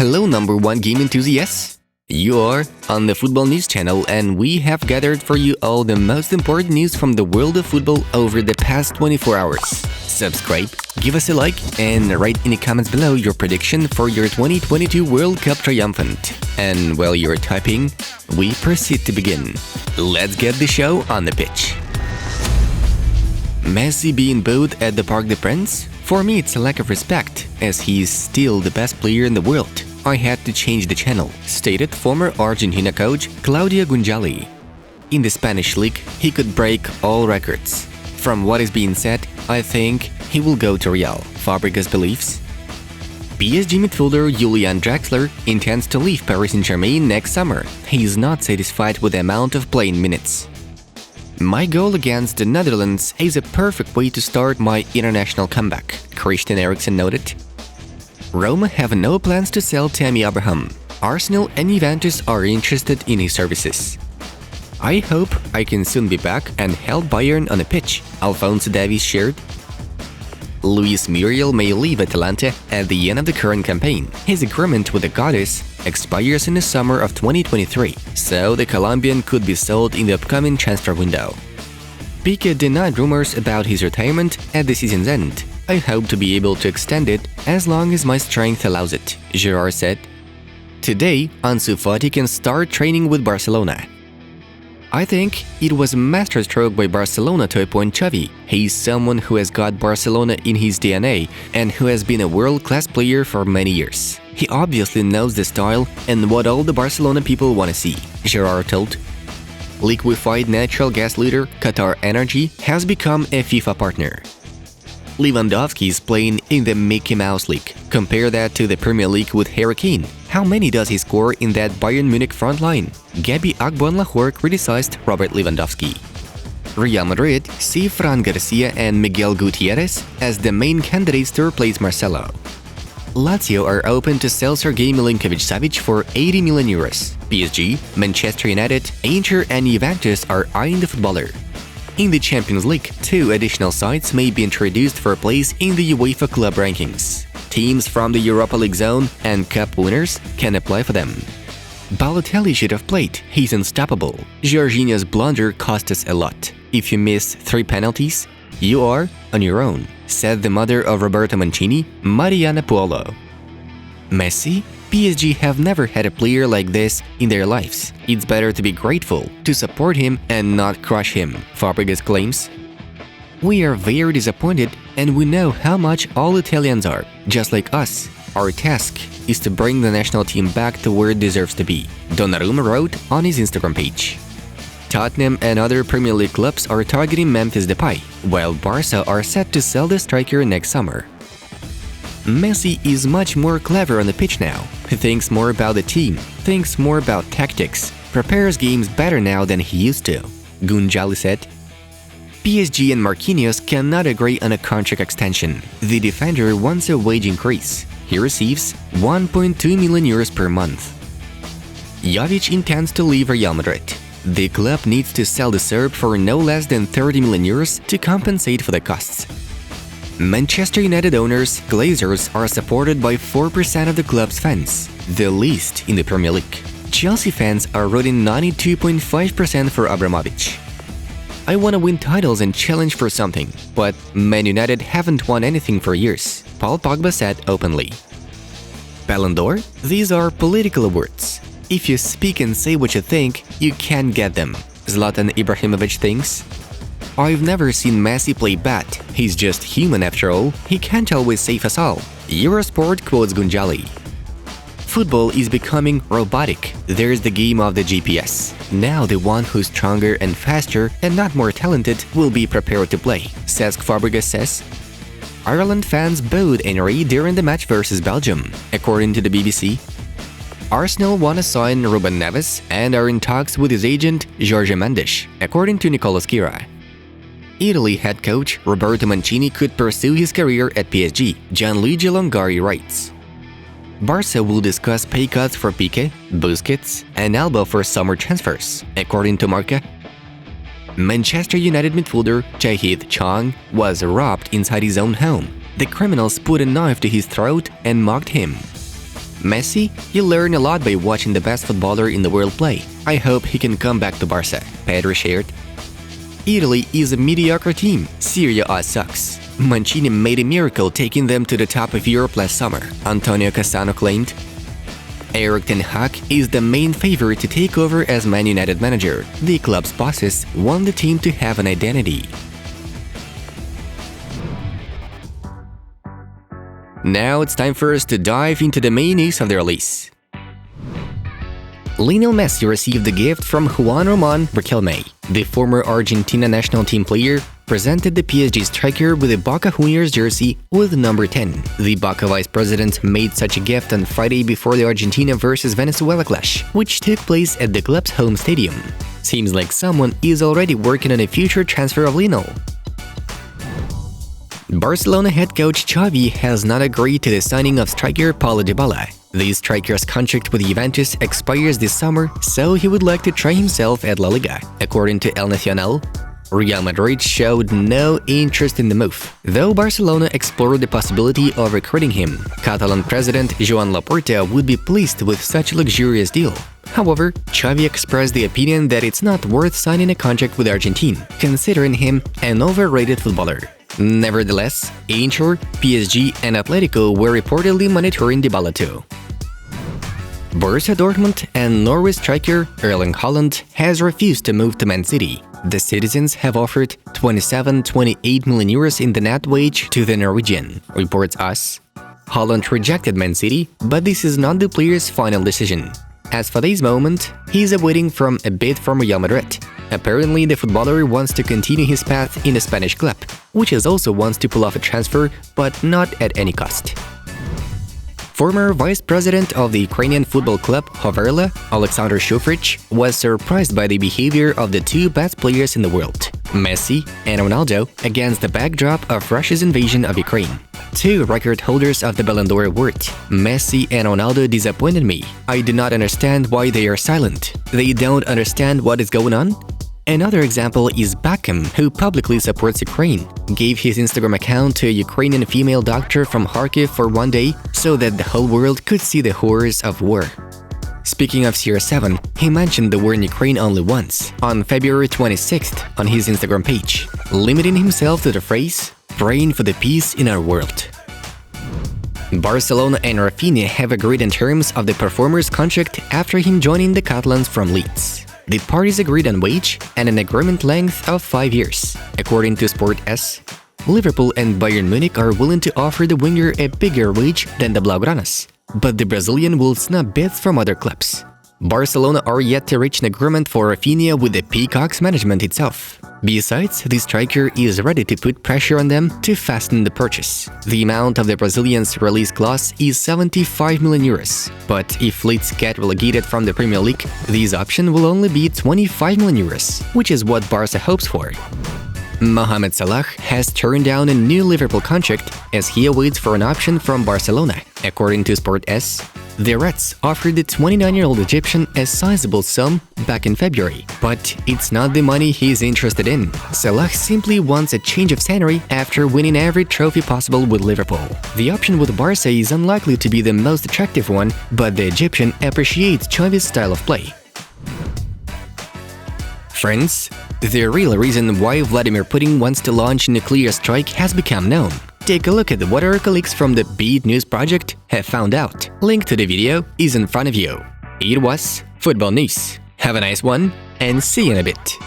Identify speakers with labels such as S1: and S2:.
S1: Hello number one game enthusiasts! You are on the Football News channel and we have gathered for you all the most important news from the world of football over the past 24 hours. Subscribe, give us a like and write in the comments below your prediction for your 2022 World Cup triumphant. And while you're typing, we proceed to begin. Let's get the show on the pitch. Messi being booed at the Parc des Princes? For me it's a lack of respect, as he's still the best player in the world. I had to change the channel, stated former Argentina coach Claudio Gunjali. In the Spanish league, he could break all records. From what is being said, I think he will go to Real, Fabregas believes. PSG midfielder Julian Draxler intends to leave Paris Saint-Germain next summer. He is not satisfied with the amount of playing minutes. My goal against the Netherlands is a perfect way to start my international comeback, Christian Eriksen noted. Roma have no plans to sell Tammy Abraham. Arsenal and Juventus are interested in his services. I hope I can soon be back and help Bayern on the pitch, Alphonso Davies shared. Luis Muriel may leave Atalanta at the end of the current campaign. His agreement with the Goddess expires in the summer of 2023, so the Colombian could be sold in the upcoming transfer window. Piqué denied rumors about his retirement at the season's end. I hope to be able to extend it as long as my strength allows it, Gerard said. Today, Ansu Fati can start training with Barcelona. I think it was a masterstroke by Barcelona to appoint Xavi. He's someone who has got Barcelona in his DNA and who has been a world-class player for many years. He obviously knows the style and what all the Barcelona people want to see, Gerard told. Liquefied natural gas leader Qatar Energy has become a FIFA partner. Lewandowski is playing in the Mickey Mouse League. Compare that to the Premier League with Harry Kane. How many does he score in that Bayern Munich front line? Gabi Agbonlahor criticized Robert Lewandowski. Real Madrid see Fran Garcia and Miguel Gutierrez as the main candidates to replace Marcelo. Lazio are open to sell Sergei Milinkovic-Savic for 80 million euros. PSG, Manchester United, Inter and Juventus are eyeing the footballer. In the Champions League, 2 additional sides may be introduced for a place in the UEFA club rankings. Teams from the Europa League zone and cup winners can apply for them. Balotelli should have played, he's unstoppable. Jorginho's blunder cost us a lot. If you miss 3 penalties, you are on your own, said the mother of Roberto Mancini, Mariana Puolo. Messi? PSG have never had a player like this in their lives. It's better to be grateful, to support him and not crush him, Fabregas claims. We are very disappointed and we know how much all Italians are, just like us. Our task is to bring the national team back to where it deserves to be, Donnarumma wrote on his Instagram page. Tottenham and other Premier League clubs are targeting Memphis Depay, while Barca are set to sell the striker next summer. Messi is much more clever on the pitch now. He thinks more about the team, thinks more about tactics, prepares games better now than he used to, Gunjali said. PSG and Marquinhos cannot agree on a contract extension. The defender wants a wage increase. He receives 1.2 million euros per month. Jovic intends to leave Real Madrid. The club needs to sell the Serb for no less than 30 million euros to compensate for the costs. Manchester United owners, Glazers, are supported by 4% of the club's fans, the least in the Premier League. Chelsea fans are voting 92.5% for Abramovich. I want to win titles and challenge for something, but Man United haven't won anything for years, Paul Pogba said openly. Ballon d'Or? These are political awards. If you speak and say what you think, you can get them, Zlatan Ibrahimovic thinks. I've never seen Messi play bad. He's just human after all. He can't always save us all. Eurosport quotes Gunjali. Football is becoming robotic. There's the game of the GPS. Now the one who's stronger and faster and not more talented will be prepared to play, Cesc Fabregas says. Ireland fans booed Henry during the match versus Belgium, according to the BBC. Arsenal want to sign Ruben Neves and are in talks with his agent Jorge Mendes, according to Nicola Schira. Italy head coach Roberto Mancini could pursue his career at PSG, Gianluigi Longari writes. Barca will discuss pay cuts for Piqué, Busquets, and Alba for summer transfers, according to Marca. Manchester United midfielder Jahid Chong was robbed inside his own home. The criminals put a knife to his throat and mocked him. Messi, you learn a lot by watching the best footballer in the world play. I hope he can come back to Barca, Pedro shared. Italy is a mediocre team. Serie A sucks. Mancini made a miracle taking them to the top of Europe last summer, Antonio Cassano claimed. Erik ten Hag is the main favorite to take over as Man United manager. The club's bosses want the team to have an identity. Now it's time for us to dive into the main news of the release. Lionel Messi received a gift from Juan Roman Riquelme. The former Argentina national team player presented the PSG striker with a Boca Juniors jersey with number 10. The Boca vice president made such a gift on Friday before the Argentina vs Venezuela clash, which took place at the club's home stadium. Seems like someone is already working on a future transfer of Lionel. Barcelona head coach Xavi has not agreed to the signing of striker Paulo Dybala. The striker's contract with Juventus expires this summer, so he would like to try himself at La Liga. According to El Nacional, Real Madrid showed no interest in the move, though Barcelona explored the possibility of recruiting him. Catalan president Joan Laporta would be pleased with such a luxurious deal. However, Xavi expressed the opinion that it's not worth signing a contract with Argentina, considering him an overrated footballer. Nevertheless, Inter, PSG and Atletico were reportedly monitoring Dybala too. Borussia Dortmund and Norway striker Erling Haaland has refused to move to Man City. The citizens have offered 27–28 million euros in the net wage to the Norwegian, reports US. Haaland rejected Man City, but this is not the player's final decision. As for this moment, he's awaiting from a bid from Real Madrid. Apparently, the footballer wants to continue his path in a Spanish club, which also wants to pull off a transfer, but not at any cost. Former vice president of the Ukrainian football club Hoverla, Alexander Shufrich, was surprised by the behavior of the two best players in the world, Messi and Ronaldo, against the backdrop of Russia's invasion of Ukraine. Two record holders of the Ballon d'Or award, Messi and Ronaldo, disappointed me. I do not understand why they are silent. They don't understand what is going on? Another example is Beckham, who publicly supports Ukraine, gave his Instagram account to a Ukrainian female doctor from Kharkiv for one day so that the whole world could see the horrors of war. Speaking of CR7, he mentioned the war in Ukraine only once, on February 26th on his Instagram page, limiting himself to the phrase, "praying for the peace in our world." Barcelona and Raphinha have agreed in terms of the performer's contract after him joining the Catalans from Leeds. The parties agreed on wage and an agreement length of 5 years. According to Sport.es, Liverpool and Bayern Munich are willing to offer the winger a bigger wage than the Blaugranas, but the Brazilian will snub bids from other clubs. Barcelona are yet to reach an agreement for Raphinha with the Peacocks management itself. Besides, the striker is ready to put pressure on them to fasten the purchase. The amount of the Brazilian's release clause is 75 million euros, but if Leeds get relegated from the Premier League, this option will only be 25 million euros, which is what Barca hopes for. Mohamed Salah has turned down a new Liverpool contract as he awaits for an option from Barcelona. According to Sport.es, the Reds offered the 29-year-old Egyptian a sizable sum back in February, but it's not the money he's interested in. Salah simply wants a change of scenery after winning every trophy possible with Liverpool. The option with Barca is unlikely to be the most attractive one, but the Egyptian appreciates Xavi's style of play. Friends, the real reason why Vladimir Putin wants to launch a nuclear strike has become known. Take a look at what our colleagues from the Beat News Project have found out. Link to the video is in front of you. It was Football News. Have a nice one, and see you in a bit.